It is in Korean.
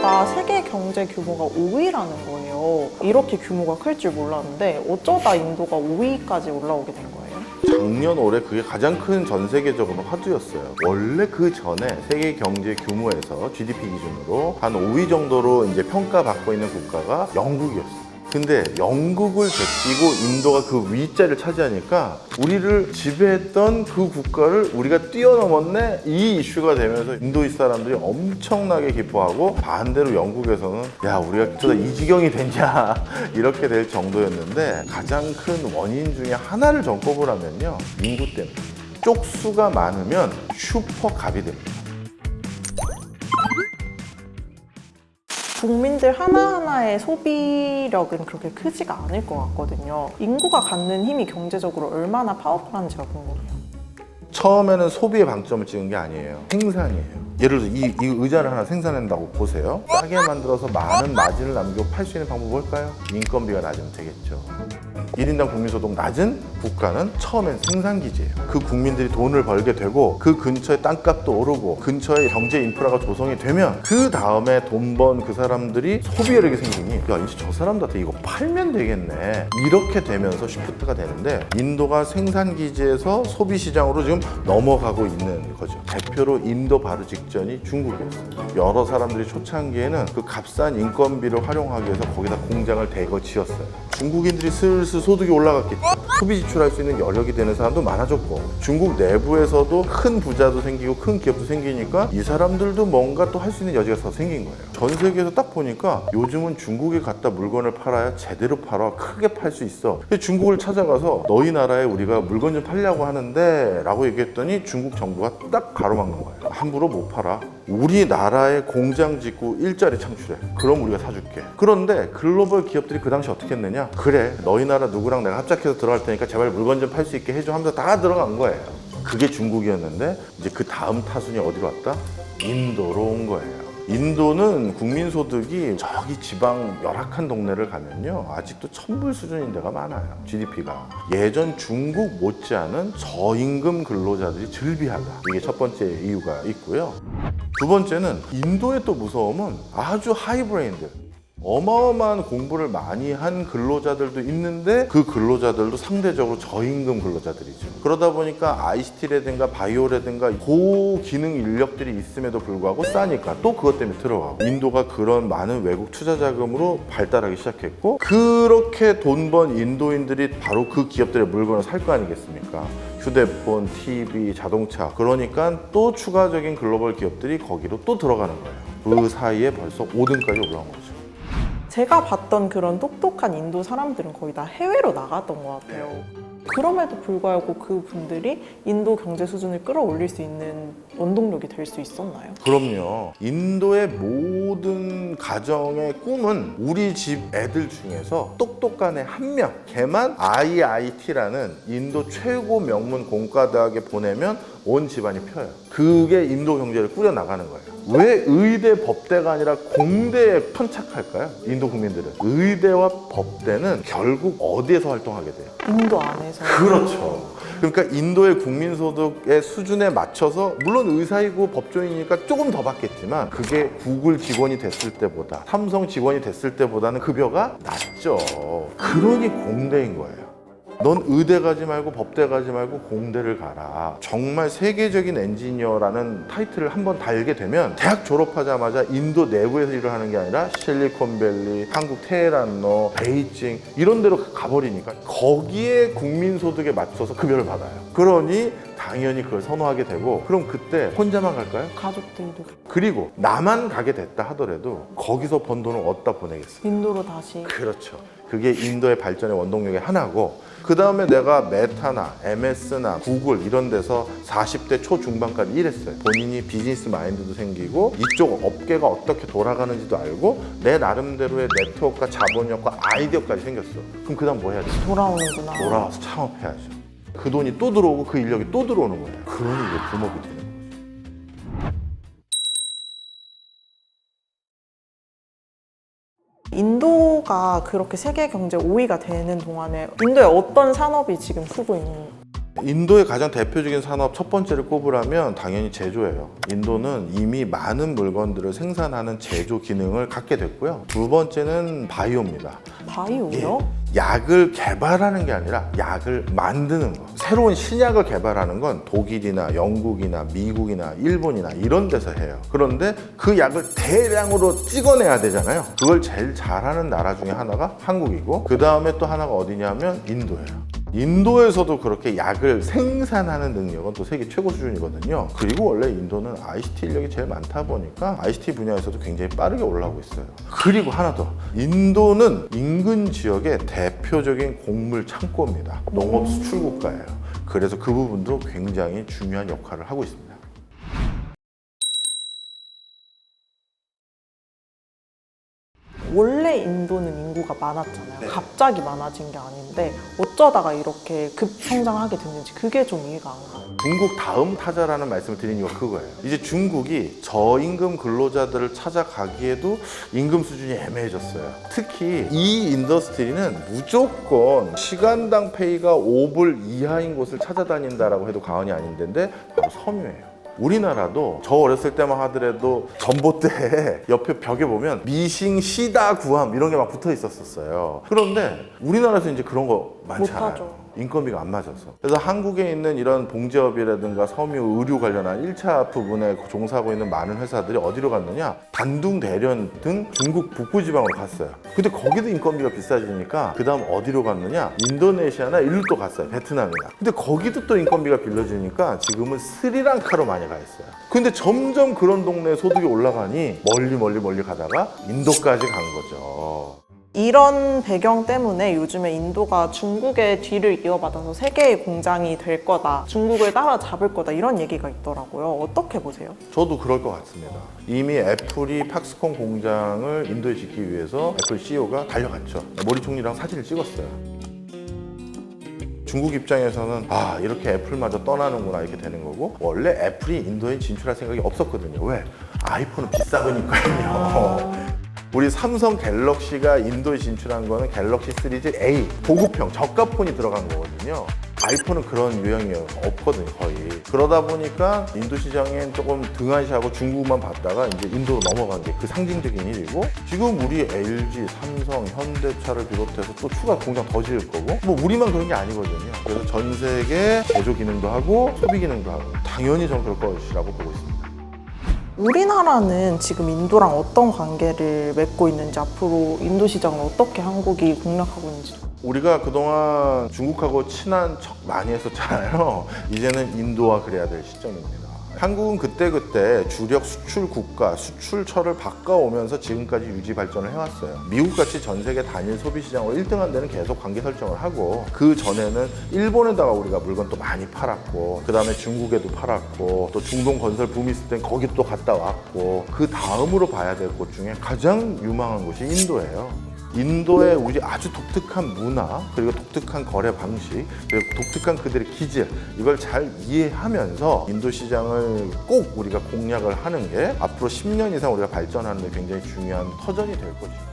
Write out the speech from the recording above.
인도가 세계 경제 규모가 5위라는 거예요. 이렇게 규모가 클 줄 몰랐는데 어쩌다 인도가 5위까지 올라오게 된 거예요? 작년 올해 그게 가장 큰 전 세계적으로 화두였어요. 원래 그 전에 세계 경제 규모에서 GDP 기준으로 한 5위 정도로 이제 평가받고 있는 국가가 영국이었어요. 근데 영국을 제끼고 인도가 그 위자리를 차지하니까 우리를 지배했던 그 국가를 우리가 뛰어넘었네, 이 이슈가 되면서 인도의 사람들이 엄청나게 기뻐하고, 반대로 영국에서는 야, 우리가 어쩌다 이 지경이 됐냐 이렇게 될 정도였는데, 가장 큰 원인 중에 하나를 좀 꼽으라면요, 인구 때문에. 쪽수가 많으면 슈퍼갑이 됩니다. 국민들 하나하나의 소비력은 그렇게 크지가 않을 것 같거든요. 인구가 갖는 힘이 경제적으로 얼마나 파워풀한지가 궁금해요. 처음에는 소비의 방점을 찍은 게 아니에요. 생산이에요. 예를 들어서 이 의자를 하나 생산한다고 보세요. 싸게 만들어서 많은 마진을 남기고 팔 수 있는 방법이 뭘까요? 인건비가 낮으면 되겠죠. 1인당 국민소득 낮은 국가는 처음엔 생산기지예요. 그 국민들이 돈을 벌게 되고, 그 근처에 땅값도 오르고, 근처에 경제 인프라가 조성이 되면, 그 다음에 돈 번 그 사람들이 소비력이 생기니, 야, 이제 저 사람들한테 이거 팔면 되겠네, 이렇게 되면서 시프트가 되는데, 인도가 생산기지에서 소비시장으로 지금 넘어가고 있는 거죠. 대표로 인도 바로 직전이 중국이었어요. 여러 사람들이 초창기에는 그 값싼 인건비를 활용하기 위해서 거기다 공장을 대거 지었어요. 중국인들이 슬슬 소득이 올라갔겠죠. 소비 지출할 수 있는 여력이 되는 사람도 많아졌고, 중국 내부에서도 큰 부자도 생기고 큰 기업도 생기니까 이 사람들도 뭔가 또 할 수 있는 여지가 더 생긴 거예요. 전 세계에서 딱 보니까 요즘은 중국에 갖다 물건을 팔아야 제대로 팔아 크게 팔 수 있어. 그래서 중국을 찾아가서 너희 나라에 우리가 물건 좀 팔려고 하는데 라고 얘기했더니 중국 정부가 딱 가로막는 거예요. 함부로 못 팔아. 우리나라에 공장 짓고 일자리 창출해. 그럼 우리가 사줄게. 그런데 글로벌 기업들이 그 당시 어떻게 했느냐? 그래, 너희 나라 누구랑 내가 합작해서 들어갈 테니까 제발 물건 좀 팔 수 있게 해줘 하면서 다 들어간 거예요. 그게 중국이었는데, 이제 그 다음 타순이 어디로 왔다? 인도로 온 거예요. 인도는 국민소득이 저기 지방 열악한 동네를 가면요, 아직도 천불 수준인 데가 많아요. GDP가 예전 중국 못지않은 저임금 근로자들이 즐비하다. 이게 첫 번째 이유가 있고요. 두 번째는 인도의 또 무서움은 아주 하이브레인들, 어마어마한 공부를 많이 한 근로자들도 있는데, 그 근로자들도 상대적으로 저임금 근로자들이죠. 그러다 보니까 ICT라든가 바이오라든가 고기능 인력들이 있음에도 불구하고 싸니까 또 그것 때문에 들어가고, 인도가 그런 많은 외국 투자 자금으로 발달하기 시작했고, 그렇게 돈 번 인도인들이 바로 그 기업들의 물건을 살 거 아니겠습니까? 휴대폰, TV, 자동차. 그러니까 또 추가적인 글로벌 기업들이 거기로 또 들어가는 거예요. 그 사이에 벌써 5등까지 올라온 거죠. 제가 봤던 그런 똑똑한 인도 사람들은 거의 다 해외로 나갔던 것 같아요. 그럼에도 불구하고 그분들이 인도 경제 수준을 끌어올릴 수 있는 원동력이 될 수 있었나요? 그럼요. 인도의 모든 가정의 꿈은 우리 집 애들 중에서 똑똑한 애 한 명, 걔만 IIT라는 인도 최고 명문 공과대학에 보내면 온 집안이 펴요. 그게 인도 경제를 꾸려나가는 거예요. 왜 의대, 법대가 아니라 공대에 편착할까요? 인도 국민들은. 의대와 법대는 결국 어디에서 활동하게 돼요? 인도 안에서. 그렇죠. 그러니까 인도의 국민소득의 수준에 맞춰서, 물론 의사이고 법조인이니까 조금 더 받겠지만, 그게 구글 직원이 됐을 때보다, 삼성 직원이 됐을 때보다는 급여가 낮죠. 그러니 공대인 거예요. 넌 의대 가지 말고 법대 가지 말고 공대를 가라. 정말 세계적인 엔지니어라는 타이틀을 한번 달게 되면, 대학 졸업하자마자 인도 내부에서 일을 하는 게 아니라 실리콘밸리, 한국 테헤란로, 베이징 이런 데로 가버리니까 거기에 국민소득에 맞춰서 급여를 받아요. 그러니 당연히 그걸 선호하게 되고, 그럼 그때 혼자만 갈까요? 가족들도 그리고 나만 가게 됐다 하더라도 거기서 번 돈을 어디다 보내겠어요? 인도로 다시. 그렇죠. 그게 인도의 발전의 원동력의 하나고, 그 다음에 내가 메타나 MS나 구글 이런 데서 40대 초중반까지 일했어요. 본인이 비즈니스 마인드도 생기고, 이쪽 업계가 어떻게 돌아가는지도 알고, 내 나름대로의 네트워크와 자본력과 아이디어까지 생겼어. 그럼 그 다음 뭐 해야 돼? 돌아오는구나. 돌아와서 창업해야죠. 그 돈이 또 들어오고 그 인력이 또 들어오는 거예요. 그러니 이제 부업이 되는 거예요. 인도가 그렇게 세계 경제 5위가 되는 동안에 인도의 어떤 산업이 지금 크고 있는? 인도의 가장 대표적인 산업 첫 번째를 꼽으라면 당연히 제조예요. 인도는 이미 많은 물건들을 생산하는 제조 기능을 갖게 됐고요. 두 번째는 바이오입니다. 바이오요? 약을 개발하는 게 아니라 약을 만드는 거. 새로운 신약을 개발하는 건 독일이나 영국이나 미국이나 일본이나 이런 데서 해요. 그런데 그 약을 대량으로 찍어내야 되잖아요. 그걸 제일 잘하는 나라 중에 하나가 한국이고, 그 다음에 또 하나가 어디냐면 인도예요. 인도에서도 그렇게 약을 생산하는 능력은 또 세계 최고 수준이거든요. 그리고 원래 인도는 ICT 인력이 제일 많다 보니까 ICT 분야에서도 굉장히 빠르게 올라오고 있어요. 그리고 하나 더, 인도는 인근 지역의 대표적인 곡물 창고입니다. 농업 수출 국가예요. 그래서 그 부분도 굉장히 중요한 역할을 하고 있습니다. 원래 인도는 인구가 많았잖아요. 네. 갑자기 많아진 게 아닌데 어쩌다가 이렇게 급성장하게 됐는지 그게 좀 이해가 안 가요. 중국 다음 타자라는 말씀을 드린 이유가 그거예요. 이제 중국이 저임금 근로자들을 찾아가기에도 임금 수준이 애매해졌어요. 특히 이 인더스트리는 무조건 시간당 페이가 5불 이하인 곳을 찾아다닌다라고 해도 과언이 아닌데 바로 섬유예요. 우리나라도 저 어렸을 때만 하더라도 전봇대에 옆에 벽에 보면 미싱, 시다, 구함 이런 게 막 붙어 있었어요. 그런데 우리나라에서 이제 그런 거 많지 않아요. 못하죠. 인건비가 안 맞아서. 그래서 한국에 있는 이런 봉제업이라든가 섬유, 의류 관련한 1차 부분에 종사하고 있는 많은 회사들이 어디로 갔느냐? 단둥, 대련 등 중국 북부 지방으로 갔어요. 근데 거기도 인건비가 비싸지니까 그 다음 어디로 갔느냐? 인도네시아나 일로 또 갔어요. 베트남이나. 근데 거기도 또 인건비가 빌려지니까 지금은 스리랑카로 많이 가 있어요. 근데 점점 그런 동네에 소득이 올라가니 멀리 가다가 인도까지 간 거죠. 이런 배경 때문에 요즘에 인도가 중국의 뒤를 이어받아서 세계의 공장이 될 거다, 중국을 따라잡을 거다 이런 얘기가 있더라고요. 어떻게 보세요? 저도 그럴 것 같습니다. 이미 애플이 팍스콘 공장을 인도에 짓기 위해서 애플 CEO가 달려갔죠. 모리 총리랑 사진을 찍었어요. 중국 입장에서는 아, 이렇게 애플마저 떠나는구나 이렇게 되는 거고, 원래 애플이 인도에 진출할 생각이 없었거든요. 왜? 아이폰은 비싸거니까요. 우리 삼성 갤럭시가 인도에 진출한 거는 갤럭시 시리즈 A 고급형 저가폰이 들어간 거거든요. 아이폰은 그런 유형이 없거든요, 거의. 그러다 보니까 인도 시장엔 조금 등한시하고 중국만 봤다가 이제 인도로 넘어간 게 그 상징적인 일이고, 지금 우리 LG, 삼성, 현대차를 비롯해서 또 추가 공장 더 지을 거고, 뭐 우리만 그런 게 아니거든요. 그래서 전 세계 제조 기능도 하고 소비 기능도 하고 당연히 전 그럴 것이라고 보고 있습니다. 우리나라는 지금 인도랑 어떤 관계를 맺고 있는지, 앞으로 인도 시장을 어떻게 한국이 공략하고 있는지. 우리가 그동안 중국하고 친한 척 많이 했었잖아요. 이제는 인도와 그래야 될 시점입니다. 한국은 그때그때 주력 수출 국가, 수출처를 바꿔오면서 지금까지 유지 발전을 해왔어요. 미국같이 전 세계 단일 소비 시장으로 1등한 데는 계속 관계 설정을 하고, 그 전에는 일본에다가 우리가 물건 또 많이 팔았고, 그 다음에 중국에도 팔았고, 또 중동 건설 붐이 있을 땐 거기 또 갔다 왔고, 그 다음으로 봐야 될 곳 중에 가장 유망한 곳이 인도예요. 인도의 우리 아주 독특한 문화, 그리고 독특한 거래 방식, 그리고 독특한 그들의 기질, 이걸 잘 이해하면서 인도 시장을 꼭 우리가 공략을 하는 게 앞으로 10년 이상 우리가 발전하는 데 굉장히 중요한 터전이 될 것입니다.